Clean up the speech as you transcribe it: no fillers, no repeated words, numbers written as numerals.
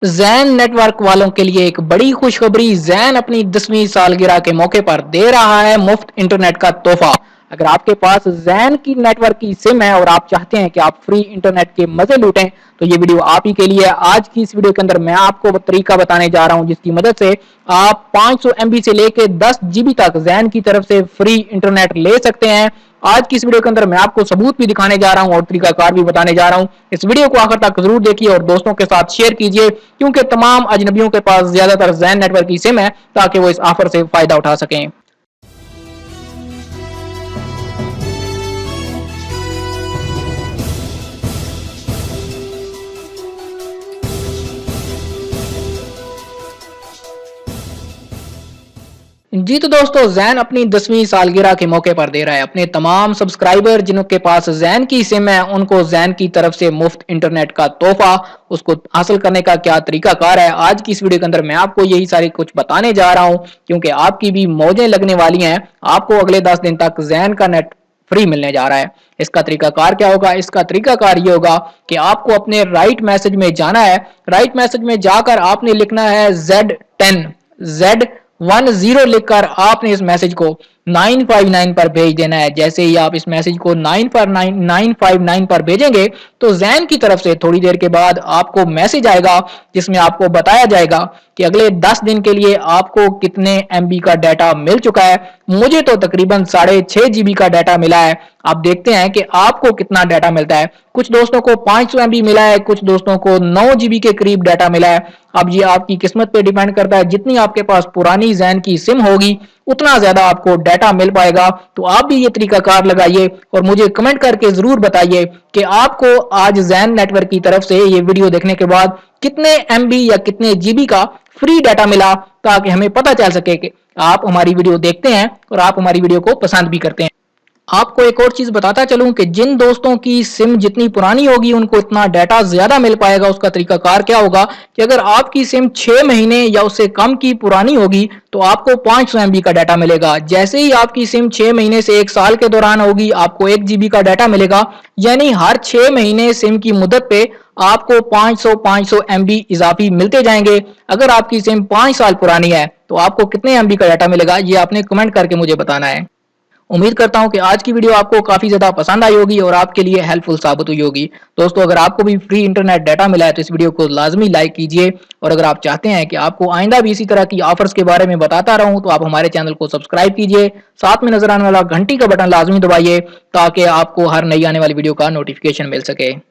ज़ैन network वालों के लिए एक बड़ी खुशखबरी। ज़ैन अपनी 10वीं सालगिरह के मौके पर दे रहा है मुफ्त इंटरनेट का तोहफा। अगर आपके पास ज़ैन की नेटवर्क की सिम है और आप चाहते हैं कि आप फ्री इंटरनेट के मजे लूटें, तो ये वीडियो आप ही के लिए है। आज की इस वीडियो के अंदर मैं आपको तरीका बताने जा रहा हूं जिसकी मदद से आप 500 MB से लेकर 10 GB तक ज़ैन की तरफ से फ्री इंटरनेट ले सकते हैं। आज की इस वीडियो के अंदर मैं आपको सबूत भी दिखाने जा रहा हूं और तरीकाकार भी बताने जा रहा हूं। इस वीडियो को आखिर तक जरूर देखिए और दोस्तों के साथ शेयर कीजिए, क्योंकि तमाम अजनबियों के पास ज्यादातर ज़ैन नेटवर्क की सिम है, ताकि वो इस ऑफर से फायदा उठा सकें। जी तो दोस्तों, ज़ैन अपनी 10वीं सालगिरह के मौके पर दे रहा है अपने तमाम सब्सक्राइबर जिनके पास ज़ैन की सिम है, उनको ज़ैन की तरफ से मुफ्त इंटरनेट का तोहफा। उसको हासिल करने का क्या तरीकाकार है, आज की इस वीडियो के अंदर मैं आपको यही सारी कुछ बताने जा रहा हूं, क्योंकि आपकी भी मौजें लगने वाली हैं। आपको अगले 10 दिन तक ज़ैन का नेट फ्री मिलने जा रहा है। इसका तरीकाकार क्या होगा? इसका तरीकाकार ये होगा कि आपको अपने राइट मैसेज में जाना है। राइट मैसेज में जाकर आपने लिखना है Z10 लिखकर आपने इस मैसेज को 959 पर भेज देना है। जैसे ही आप इस मैसेज को 959 पर भेजेंगे, तो ज़ैन की तरफ से थोड़ी देर के बाद आपको मैसेज आएगा जिसमें आपको बताया जाएगा कि अगले 10 दिन के लिए आपको कितने MB का डाटा मिल चुका है। मुझे तो तकरीबन 6.5 GB का डाटा मिला है। आप देखते हैं कि आपको कितना डाटा मिलता है। कुछ दोस्तों को 500 MB मिला है, कुछ दोस्तों को 9 GB के करीब डाटा मिला है। अब ये आपकी किस्मत पे डिपेंड करता है। जितनी आपके पास पुरानी ज़ैन की सिम होगी, उतना ज्यादा आपको डाटा मिल पाएगा। तो आप भी ये तरीकाकार लगाइए और मुझे कमेंट करके जरूर बताइए कि आपको आज ज़ैन नेटवर्क की तरफ से ये वीडियो देखने के बाद कितने MB या कितने GB का फ्री डाटा मिला, ताकि हमें पता चल सके कि आप हमारी वीडियो देखते हैं और आप हमारी वीडियो को पसंद भी करते हैं। आपको एक और चीज बताता चलूं कि जिन दोस्तों की सिम जितनी पुरानी होगी, उनको इतना डाटा ज्यादा मिल पाएगा। उसका तरीकाकार क्या होगा कि अगर आपकी सिम 6 महीने या उससे कम की पुरानी होगी, तो आपको 500 MB का डाटा मिलेगा। जैसे ही आपकी सिम 6 महीने से 1 साल के दौरान होगी, आपको 1 GB का डाटा मिलेगा। यानी हर 6 महीने सिम की मुद्दत पे आपको 500 MB इजाफी मिलते जाएंगे। अगर आपकी सिम 5 साल पुरानी है, तो आपको कितने MB का डाटा मिलेगा, ये आपने कमेंट करके मुझे बताना है। उम्मीद करता हूं कि आज की वीडियो आपको काफी ज्यादा पसंद आई होगी और आपके लिए हेल्पफुल साबित हुई होगी। दोस्तों, अगर आपको भी फ्री इंटरनेट डाटा मिला है, तो इस वीडियो को लाजमी लाइक कीजिए। और अगर आप चाहते हैं कि आपको आइंदा भी इसी तरह की ऑफर्स के बारे में बताता रहूं, तो आप हमारे चैनल को सब्सक्राइब कीजिए। साथ में नजर आने वाला घंटी का बटन लाजमी दबाइए, ताकि आपको हर नई आने वाली वीडियो का नोटिफिकेशन मिल सके।